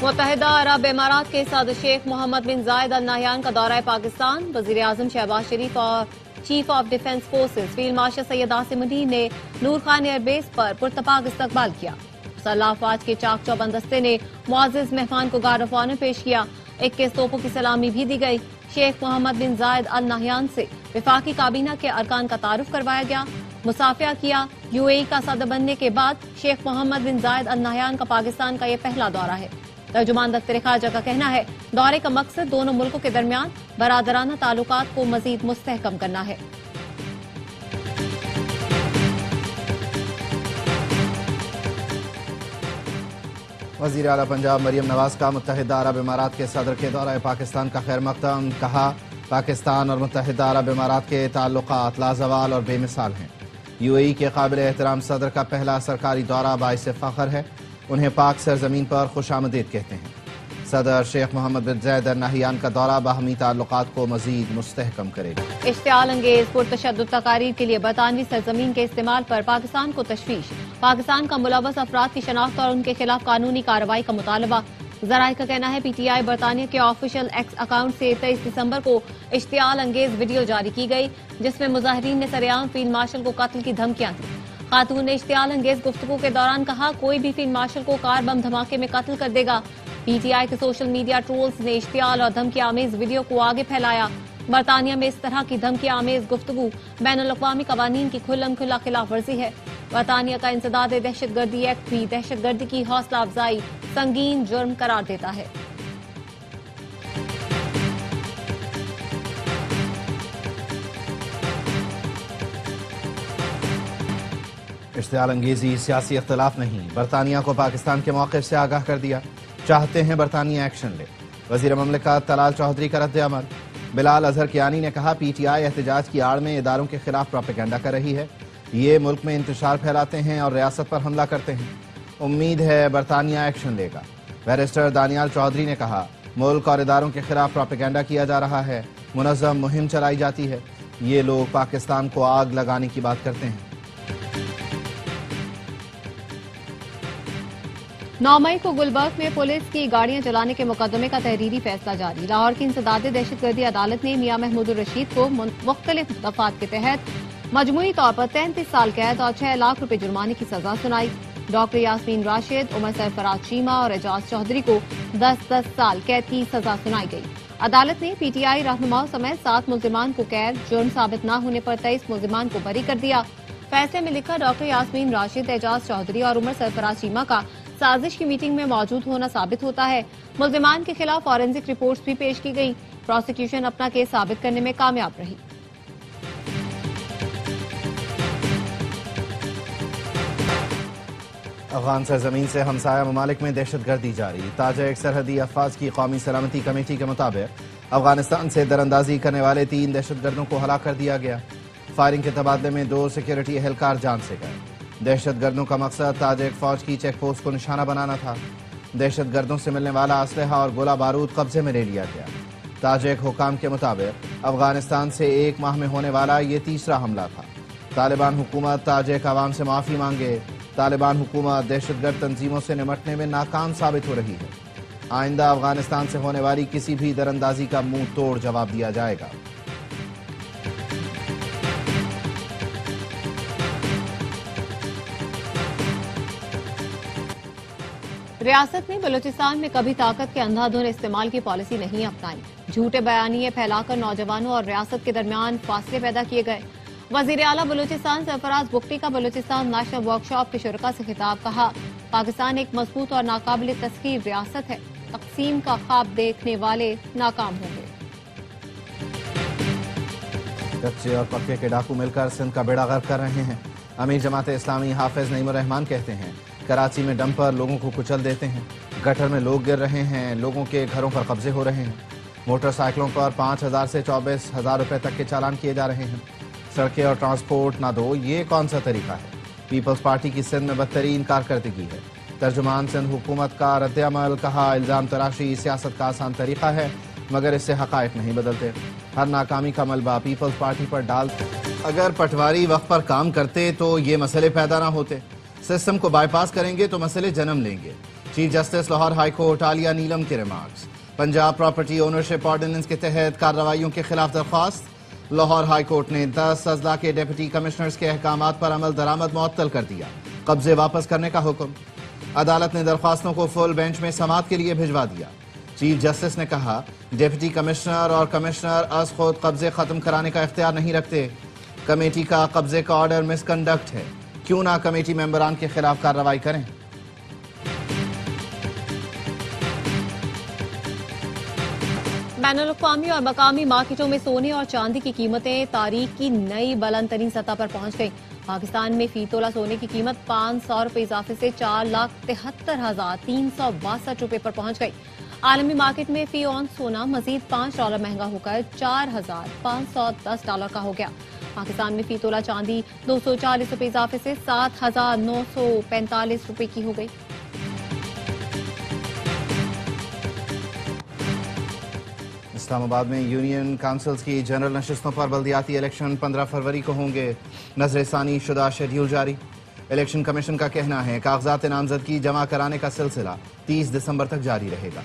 متحدہ عرب امارات کے صدر شیخ محمد بن زائد ال نہیان کا دورہ پاکستان. وزیر اعظم شہباز شریف اور chief of defence forces field marshal Syed Asim Munir نے نور خان ایئر بیس پر پرتپاک استقبال کیا. مسلح افواج کے چاک چوبند دستے نے معزز مہمان کو گارڈ آف آنر پیش کیا. 21 توپوں کی سلامی بھی دی گئی. شیخ محمد بن زائد ال نہیان سے وفاقی کابینہ کے ارکان کا تعارف کروایا گیا. مصافحہ کیا. UAE کا صدر بننے کے بعد شیخ محمد بن زائد ال نہیان کا پاکستان کا یہ پہلا دورہ ہے. ترجمان دفتر خارجہ کا کہنا ہے دورے کا مقصد دونوں ملکوں کے درمیان برادرانہ تعلقات کو مزید مستحکم کرنا ہے. وزیر اعلیٰ پنجاب مریم نواز کا متحدہ عرب امارات کے صدر کے دورہ پاکستان کا خیر مقدم. کہا پاکستان اور متحدہ عرب امارات کے تعلقات لازوال اور بے مثال ہیں. UAE کے قابل احترام صدر کا پہلا سرکاری دورہ باعث فخر ہے. انہیں پاک سرزمین پر خوش آمدید کہتے ہیں. صدر شیخ محمد بن زائد ال نہیان کا دورہ باہمی تعلقات کو مزید مستحکم کرے گا. اشتعال انگیز پرتشدد تقاریر کے لیے برطانوی سرزمین کے استعمال پر پاکستان کو تشویش. پاکستان کا ملوث افراد کی شناخت اور ان کے خلاف قانونی کارروائی کا مطالبہ. ذرائع کا کہنا ہے PTI برطانیہ کے آفیشیل ایکس اکاؤنٹ سے 23 دسمبر کو اشتعال انگیز ویڈیو جاری کی گئی جس میں مظاہرین نے سرعام فیلڈ مارشل کو قتل کی دھمکیاں دیں. خاتون نے اشتعال انگیز گفتگو کے دوران کہا کوئی بھی فیلڈ مارشل کو کار بم دھماکے میں قتل کر دے گا. PTI کے سوشل میڈیا ٹرولز نے اشتعال اور دھمکی آمیز ویڈیو کو آگے پھیلایا. برطانیہ میں اس طرح کی دھمکی آمیز گفتگو بین الاقوامی قوانین کی کھلم کھلا خلاف ورزی ہے. برطانیہ کا انسداد دہشت گردی ایکٹ بھی دہشت گردی کی حوصلہ افزائی سنگین جرم قرار دیتا ہے. اشتعال انگیزی سیاسی اختلاف نہیں. برطانیہ کو پاکستان کے موقف سے آگاہ کر دیا. چاہتے ہیں برطانیہ ایکشن لے. وزیر مملکت طلال چودھری کا رد عمل. بلال اظہر کیانی نے کہا PTI احتجاج کی آڑ میں اداروں کے خلاف پروپیگنڈا کر رہی ہے. یہ ملک میں انتشار پھیلاتے ہیں اور ریاست پر حملہ کرتے ہیں. امید ہے برطانیہ ایکشن لے گا. بیرسٹر دانیال چودھری نے کہا ملک اور اداروں کے خلاف پروپیگنڈا کیا جا رہا ہے. منظم مہم چلائی جاتی ہے. یہ لوگ پاکستان کو آگ لگانے کی بات کرتے ہیں. 9 مئی کو گلبرگ میں پولیس کی گاڑیاں چلانے کے مقدمے کا تحریری فیصلہ جاری. لاہور کی انسداد دہشت گردی عدالت نے میاں محمود الرشید کو مختلف دفعات کے تحت مجموعی طور پر 33 سال قید اور 6 لاکھ روپے جرمانے کی سزا سنائی. ڈاکٹر یاسمین راشد، عمر سرفراز چیمہ اور اعجاز چودھری کو 10 سال قید کی سزا سنائی گئی. عدالت نے PTI رہنماؤں سمیت 7 ملزمان کو قید، جرم ثابت نہ ہونے پر 23 ملزمان کو بری کر دیا. فیصلے میں لکھا ڈاکٹر یاسمین راشد، اعجاز چودھری اور عمر سرفراز چیمہ کا سازش کی میٹنگ میں موجود ہونا ثابت ہوتا ہے. ملزمان کے خلاف فورینسک رپورٹس بھی پیش کی گئی. پروسیکیوشن اپنا کیس ثابت کرنے میں کامیاب رہی. افغان سرزمین سے ہمسایہ ممالک میں دہشت گردی جاری. تاجک سرحدی افواج کی قومی سلامتی کمیٹی کے مطابق افغانستان سے دراندازی کرنے والے 3 دہشت گردوں کو ہلاک کر دیا گیا. فائرنگ کے تبادلے میں 2 سیکیورٹی اہلکار جان سے گئے. دہشت گردوں کا مقصد تاجک فوج کی چیک پوسٹ کو نشانہ بنانا تھا. دہشت گردوں سے ملنے والا اسلحہ اور گولہ بارود قبضے میں لے لیا گیا. تاجک حکام کے مطابق افغانستان سے 1 ماہ میں ہونے والا یہ تیسرا حملہ تھا. طالبان حکومت تاجک عوام سے معافی مانگے. طالبان حکومت دہشت گرد تنظیموں سے نمٹنے میں ناکام ثابت ہو رہی ہے. آئندہ افغانستان سے ہونے والی کسی بھی دراندازی کا منہ توڑ جواب دیا جائے گا. ریاست نے بلوچستان میں کبھی طاقت کے اندھا دھند استعمال کی پالیسی نہیں اپنائی. جھوٹے بیانیے پھیلا کر نوجوانوں اور ریاست کے درمیان فاصلے پیدا کیے گئے. وزیر اعلیٰ بلوچستان سرفراز بگٹی کا بلوچستان نیشنل ورکشاپ کے شرکاء سے خطاب. کہا پاکستان ایک مضبوط اور ناقابل تسخیر ریاست ہے. تقسیم کا خواب دیکھنے والے ناکام ہوں گے. کچے اور پکے کے ڈاکو مل کر سندھ کا بیڑا غرق کر رہے ہیں. امیر جماعت اسلامی حافظ نعیم الرحمان کہتے ہیں کراچی میں ڈمپر لوگوں کو کچل دیتے ہیں. گٹر میں لوگ گر رہے ہیں. لوگوں کے گھروں پر قبضے ہو رہے ہیں. موٹر سائیکلوں پر 5,000 سے 24,000 روپے تک کے چالان کیے جا رہے ہیں. سڑکیں اور ٹرانسپورٹ نہ دو، یہ کون سا طریقہ ہے؟ پیپلز پارٹی کی سندھ میں بدترین کارکردگی ہے. ترجمان سندھ حکومت کا رد عمل. کہا الزام تراشی سیاست کا آسان طریقہ ہے مگر اس سے حقائق نہیں بدلتے. ہر ناکامی کا ملبہ پیپلز پارٹی پر ڈال. اگر پٹواری وقت پر کام کرتے تو یہ مسئلے پیدا نہ ہوتے. سسٹم کو بائی پاس کریں گے تو مسئلے جنم لیں گے. Chief justice Lahore high court Aalia Neelum کے remarks. Punjab property ownership ordinance کے تحت کارروائیوں کے خلاف درخواست۔ لاہور ہائی کورٹ نے 10 اضلاع کے ڈپٹی کمشنرز کے احکامات پر عمل درآمد معطل کر دیا، قبضے واپس کرنے کا حکم۔ عدالت نے درخواستوں کو فل بینچ میں سماعت کے لیے بھجوا دیا۔ چیف جسٹس نے کہا ڈپٹی کمشنر اور کمشنر از خود قبضے ختم کرانے کا اختیار نہیں رکھتے۔ کمیٹی کا قبضے کا آرڈر مس کنڈکٹ ہے، کیوں نہ کمیٹی ممبران کے خلاف کارروائی کریں۔ بین الاقوامی اور مقامی مارکیٹوں میں سونے اور چاندی کی قیمتیں تاریخ کی نئی بلند ترین سطح پر پہنچ گئیں۔ پاکستان میں فی تولہ سونے کی قیمت 500 روپے اضافے سے 4,73,362 روپے پر پہنچ گئی۔ عالمی مارکیٹ میں فی اونس سونا مزید $5 مہنگا ہو کر $4,510 کا ہو گیا۔ پاکستان میں فی تولہ چاندی 240 روپے اضافے سے 7,945 روپے کی ہو گئی۔ اسلام آباد میں یونین کونسلز کی جنرل نشستوں پر بلدیاتی الیکشن 15 فروری کو ہوں گے۔ نظر ثانی شدہ شیڈیول جاری۔ الیکشن کمیشن کا کہنا ہے کاغذات نامزدگی جمع کرانے کا سلسلہ 30 دسمبر تک جاری رہے گا۔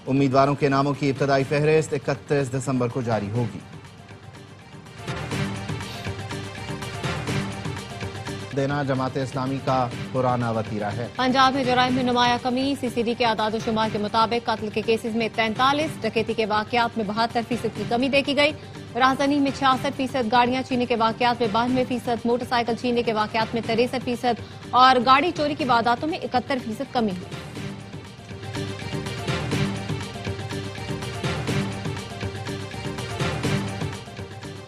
امیدواروں کے ناموں کی ابتدائی فہرست 31 دسمبر کو جاری ہوگی۔ دینا جماعت اسلامی کا پرانا وتیرہ ہے۔ پنجاب میں جرائم میں نمایاں کمی۔ سی سی ڈی کے اعداد و شمار کے مطابق قتل کے کیسز میں 43، ڈکیتی کے واقعات میں 72% کی کمی دیکھی گئی۔ راہزنی میں 66%، گاڑیاں چھیننے کے واقعات میں 92%، موٹر سائیکل چھیننے کے واقعات میں 63% اور گاڑی چوری کی وارداتوں میں 71% کمی ہوئی۔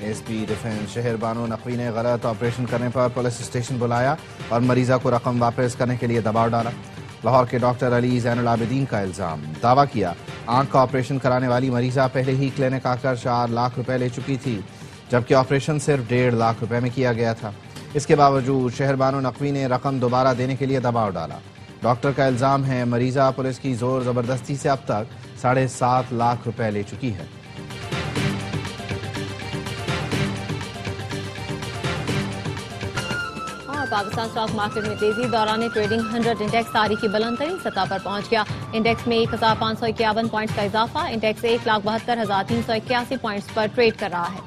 ایس پی ڈیفنس شہر بانو نقوی نے غلط آپریشن کرنے پر پولیس اسٹیشن بلایا اور مریضہ کو رقم واپس کرنے کے لیے دباؤ ڈالا۔ لاہور کے ڈاکٹر علی زین العابدین کا الزام، دعویٰ کیا آنکھ کا آپریشن کرانے والی مریضہ پہلے ہی کلینک آ کر 4 لاکھ روپے لے چکی تھی، جبکہ آپریشن صرف 1.5 لاکھ روپے میں کیا گیا تھا۔ اس کے باوجود شہر بانو نقوی نے رقم دوبارہ دینے کے لیے دباؤ ڈالا۔ ڈاکٹر کا الزام ہے مریضہ پولیس کی زور زبردستی سے اب تک 7.5 لاکھ روپے لے چکی ہے۔ پاکستان اسٹاک مارکیٹ میں تیزی دوران ٹریڈنگ 100 انڈیکس تاریخی بلند ترین سطح پر پہنچ گیا۔ انڈیکس میں 1551 پوائنٹس کا اضافہ، انڈیکس 1,72,381 پوائنٹس پر ٹریڈ کر رہا ہے۔